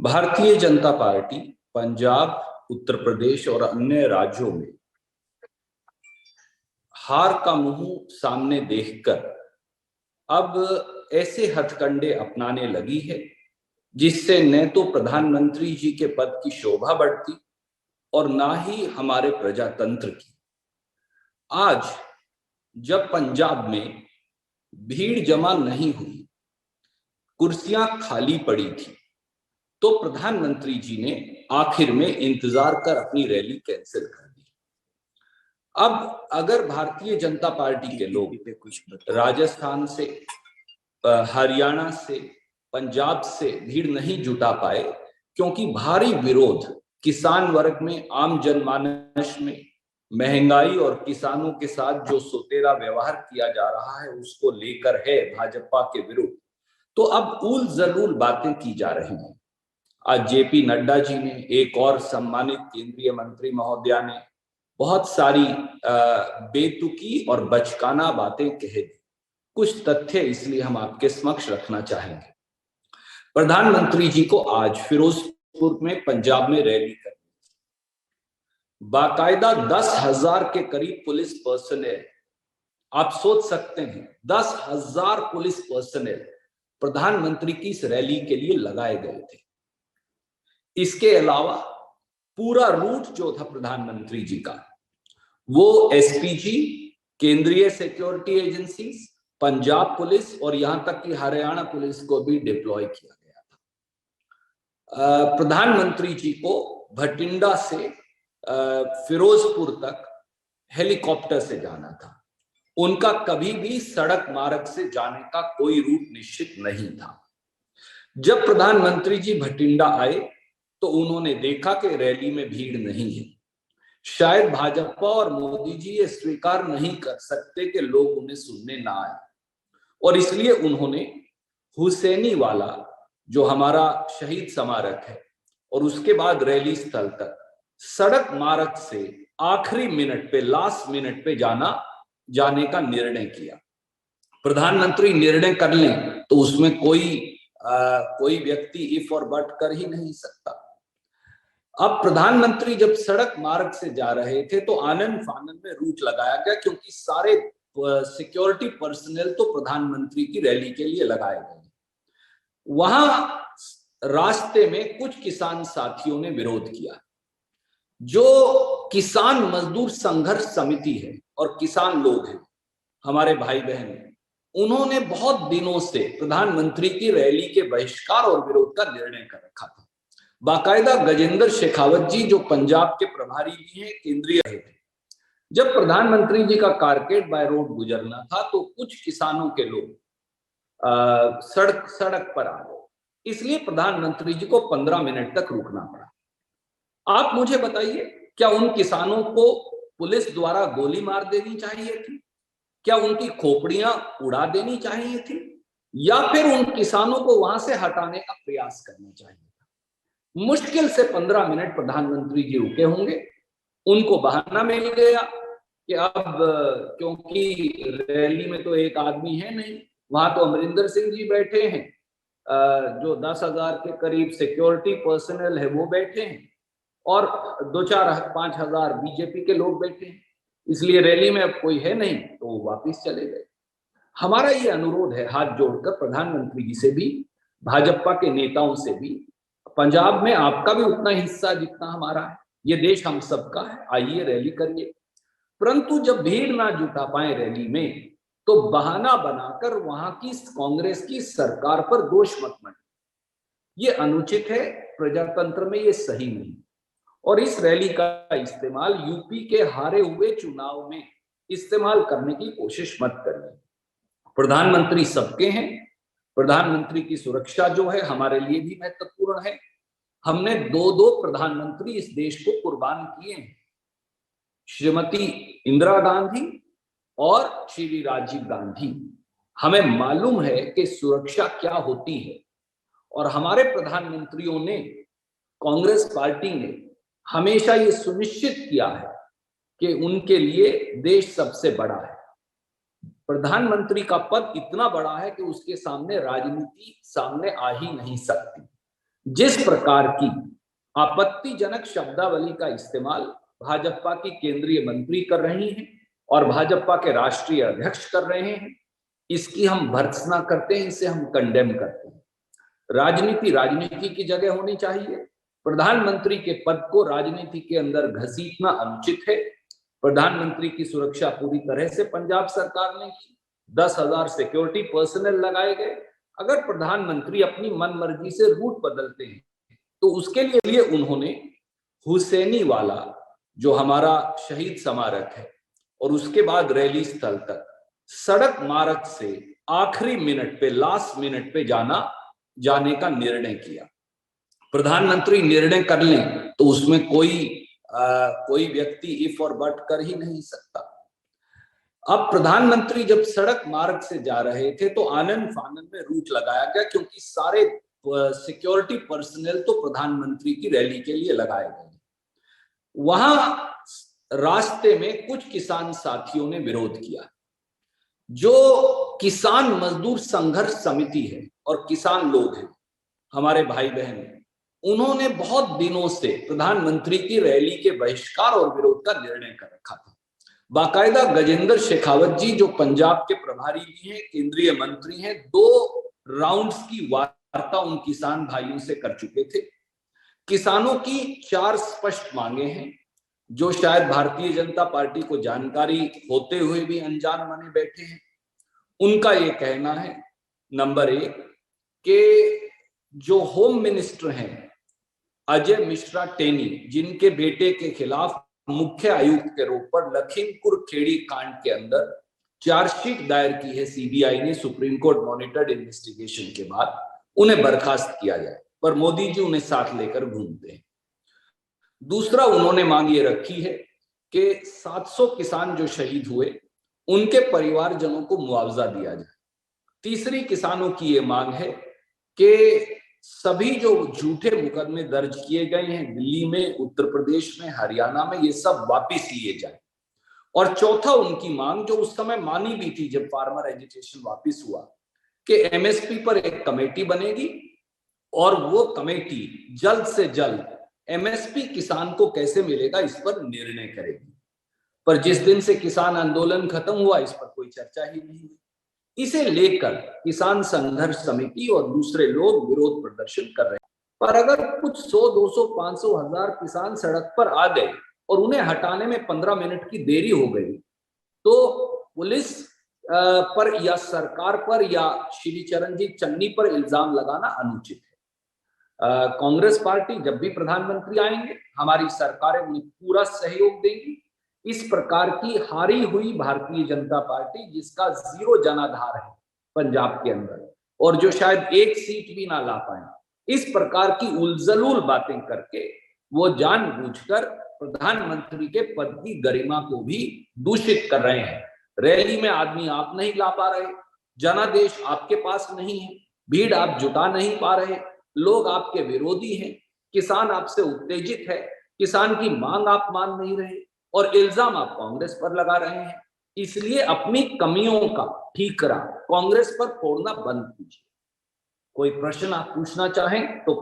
Bharatiya Janata party Punjab, Uttar Pradesh और अन्य राज्यों में हार का मुंह सामने देखकर अब ऐसे हथकंडे अपनाने लगी है जिससे न तो प्रधानमंत्री जी के पद की शोभा बढ़ती और ना ही हमारे प्रजातंत्र की। आज जब पंजाब में भीड़ जमा नहीं हुई, कुर्सियां खाली पड़ी थी, तो प्रधानमंत्री जी ने आखिर में इंतजार कर अपनी रैली कैंसिल कर दी। अब अगर भारतीय जनता पार्टी के लोग राजस्थान से, हरियाणा से, पंजाब से भीड़ नहीं जुटा पाए क्योंकि भारी विरोध किसान वर्ग में, आम जनमानस में महंगाई और किसानों के साथ जो सोतेरा व्यवहार किया जा रहा है उसको लेकर है भाजपा के विरुद्ध, तो अब उल जलूल बातें की जा रही हैं। आज जेपी नड्डा जी ने, एक और सम्मानित केंद्रीय मंत्री महोदया ने बहुत सारी बेतुकी और बचकाना बातें कह दी। कुछ तथ्य इसलिए हम आपके समक्ष रखना चाहेंगे। प्रधानमंत्री जी को आज फिरोजपुर में, पंजाब में रैली करनी, बाकायदा 10,000 के करीब पुलिस पर्सनल, आप सोच सकते हैं 10,000 पुलिस पर्सनल प्रधानमंत्री की इस रैली के लिए लगाए गए थे। इसके अलावा पूरा रूट जो था प्रधानमंत्री जी का, वो एसपीजी, केंद्रीय सिक्योरिटी एजेंसी, पंजाब पुलिस और यहां तक कि हरियाणा पुलिस को भी डिप्लॉय किया गया था। प्रधानमंत्री जी को भटिंडा से फिरोजपुर तक हेलीकॉप्टर से जाना था। उनका कभी भी सड़क मार्ग से जाने का कोई रूट निश्चित नहीं था। जब प्रधानमंत्री जी भटिंडा आए तो उन्होंने देखा कि रैली में भीड़ नहीं है। शायद भाजपा और मोदी जी ये स्वीकार नहीं कर सकते कि लोग उन्हें सुनने ना आए, और इसलिए उन्होंने हुसैनी वाला, जो हमारा शहीद स्मारक है, और उसके बाद रैली स्थल तक सड़क मार्ग से आखिरी मिनट पे, लास्ट मिनट पे जाने का निर्णय किया। प्रधानमंत्री निर्णय कर लें तो उसमें कोई व्यक्ति इफ और बट कर ही नहीं सकता। अब प्रधानमंत्री जब सड़क मार्ग से जा रहे थे तो आनन फानन में रूट लगाया गया, क्योंकि सारे सिक्योरिटी पर्सनल तो प्रधानमंत्री की रैली के लिए लगाए गए। वहां रास्ते में कुछ किसान साथियों ने विरोध किया। जो किसान मजदूर संघर्ष समिति है और किसान लोग हैं, हमारे भाई बहन, उन्होंने बहुत दिनों से प्रधानमंत्री की रैली के बहिष्कार और विरोध का निर्णय कर रखा था। बाकायदा गजेंद्र शेखावत जी, जो पंजाब के प्रभारी भी हैं, केंद्रीय रहे थे, जब प्रधानमंत्री जी का कारकेड बाय रोड गुजरना था तो कुछ किसानों के लोग सड़क पर आ गए। इसलिए प्रधानमंत्री जी को 15 मिनट तक रुकना पड़ा। आप मुझे बताइए, क्या उन किसानों को पुलिस द्वारा गोली मार देनी चाहिए थी? क्या उनकी खोपड़ियां उड़ा देनी चाहिए थी? या फिर उन किसानों को वहां से हटाने का प्रयास करना चाहिए था? मुश्किल से 15 मिनट प्रधानमंत्री जी रुके होंगे। उनको बहाना मिल गया कि अब क्योंकि रैली में तो एक आदमी है नहीं, वहां तो अमरिंदर सिंह जी बैठे हैं, जो 10,000 के करीब सिक्योरिटी पर्सनल है वो बैठे हैं, और 2-4-5 हजार बीजेपी के लोग बैठे हैं, इसलिए रैली में अब कोई है नहीं, तो वो वापिस चले गए। हमारा ये अनुरोध है हाथ जोड़कर प्रधानमंत्री जी से भी, भाजपा के नेताओं से भी, पंजाब में आपका भी उतना हिस्सा जितना हमारा है, ये देश हम सबका है, आइए रैली करिए। परंतु जब भीड़ ना जुटा पाए रैली में, तो बहाना बनाकर वहां की कांग्रेस की सरकार पर दोष मत मढ़िए। ये अनुचित है, प्रजातंत्र में ये सही नहीं। और इस रैली का इस्तेमाल यूपी के हारे हुए चुनाव में इस्तेमाल करने की कोशिश मत करिए। प्रधानमंत्री सबके हैं। प्रधानमंत्री की सुरक्षा जो है हमारे लिए भी महत्वपूर्ण है। हमने 2-2 प्रधानमंत्री इस देश को कुर्बान किए हैं, श्रीमती इंदिरा गांधी और श्री राजीव गांधी। हमें मालूम है कि सुरक्षा क्या होती है, और हमारे प्रधानमंत्रियों ने, कांग्रेस पार्टी ने हमेशा ये सुनिश्चित किया है कि उनके लिए देश सबसे बड़ा है। प्रधानमंत्री का पद इतना बड़ा है कि उसके सामने राजनीति सामने आ ही नहीं सकती। जिस प्रकार की आपत्तिजनक शब्दावली का इस्तेमाल भाजपा की केंद्रीय मंत्री कर रही हैं और भाजपा के राष्ट्रीय अध्यक्ष कर रहे हैं, इसकी हम भर्त्सना करते हैं, इसे हम कंडेम करते हैं। राजनीति राजनीति की जगह होनी चाहिए। प्रधानमंत्री के पद को राजनीति के अंदर घसीटना अनुचित है। प्रधानमंत्री की सुरक्षा पूरी तरह से पंजाब सरकार ने की, 10,000 सिक्योरिटी पर्सनल लगाए गए। अगर प्रधानमंत्री अपनी मनमर्जी से रूट बदलते हैं तो उसके लिए उन्होंने हुसैनी वाला जो हमारा शहीद स्मारक है और उसके बाद रैली स्थल तक सड़क मार्ग से आखिरी मिनट पे, लास्ट मिनट पे जाने का निर्णय किया। प्रधानमंत्री निर्णय कर लें तो उसमें कोई व्यक्ति इफ और बट कर ही नहीं सकता। अब प्रधानमंत्री जब सड़क मार्ग से जा रहे थे तो आनन फानन में रूट लगाया गया, क्योंकि सारे सिक्योरिटी पर्सनल तो प्रधानमंत्री की रैली के लिए लगाए गए। वहां रास्ते में कुछ किसान साथियों ने विरोध किया। जो किसान मजदूर संघर्ष समिति है और किसान लोग हैं, हमारे भाई बहन, उन्होंने बहुत दिनों से प्रधानमंत्री की रैली के बहिष्कार और विरोध का निर्णय कर रखा था। बाकायदा गजेंद्र शेखावत जी, जो पंजाब के प्रभारी भी हैं, केंद्रीय मंत्री हैं, 2 राउंड्स की वार्ता उन किसान भाइयों से कर चुके थे। किसानों की 4 स्पष्ट मांगे हैं जो शायद भारतीय जनता पार्टी को जानकारी होते हुए भी अनजान माने बैठे हैं। उनका ये कहना है, नंबर 1, कि जो होम मिनिस्टर हैं अजय मिश्रा टेनी, जिनके बेटे के खिलाफ मुख्य आयुक्त के रूप पर लखीमपुर खेड़ी कांड के अंदर चार्जशीट दायर की है सीबीआई ने, सुप्रीम कोर्ट मॉनिटर्ड इन्वेस्टिगेशन के बाद, उन्हें बर्खास्त किया जाए, पर मोदी जी उन्हें साथ लेकर घूमते हैं। दूसरा, उन्होंने मांग ये रखी है कि 700 किसान जो शहीद हुए उनके परिवारजनों को मुआवजा दिया जाए। तीसरी किसानों की ये मांग है कि सभी जो झूठे मुकदमे दर्ज किए गए हैं दिल्ली में, उत्तर प्रदेश में, हरियाणा में, ये सब वापिस लिए जाए। और चौथा, उनकी मांग जो उस समय मानी भी थी जब फार्मर एजिटेशन वापिस हुआ, कि एमएसपी पर एक कमेटी बनेगी और वो कमेटी जल्द से जल्द एमएसपी किसान को कैसे मिलेगा इस पर निर्णय करेगी। पर जिस दिन से किसान आंदोलन खत्म हुआ, इस पर कोई चर्चा ही नहीं हुई। इसे लेकर किसान संघर्ष समिति और दूसरे लोग विरोध प्रदर्शन कर रहे हैं। पर अगर कुछ 100, 200, 500, 1000 किसान सड़क पर आ गए और उन्हें हटाने में 15 मिनट की देरी हो गई, तो पुलिस पर या सरकार पर या श्री चरणजीत चन्नी पर इल्जाम लगाना अनुचित है। कांग्रेस पार्टी जब भी प्रधानमंत्री आएंगे, हमारी सरकारें उन्हें पूरा सहयोग देंगी। इस प्रकार की हारी हुई भारतीय जनता पार्टी, जिसका 0 जनाधार है पंजाब के अंदर और जो शायद 1 सीट भी ना ला पाए, इस प्रकार की उलझलूल बातें करके वो जानबूझकर प्रधानमंत्री के पद की गरिमा को भी दूषित कर रहे हैं। रैली में आदमी आप नहीं ला पा रहे, जनादेश आपके पास नहीं है, भीड़ आप जुटा नहीं पा रहे, लोग आपके विरोधी हैं, किसान आपसे उत्तेजित है, किसान की मांग आप मान नहीं रहे और इल्जाम आप कांग्रेस पर लगा रहे हैं। इसलिए अपनी कमियों का ठीकरा कांग्रेस पर फोड़ना बंद कीजिए। कोई प्रश्न आप पूछना चाहें तो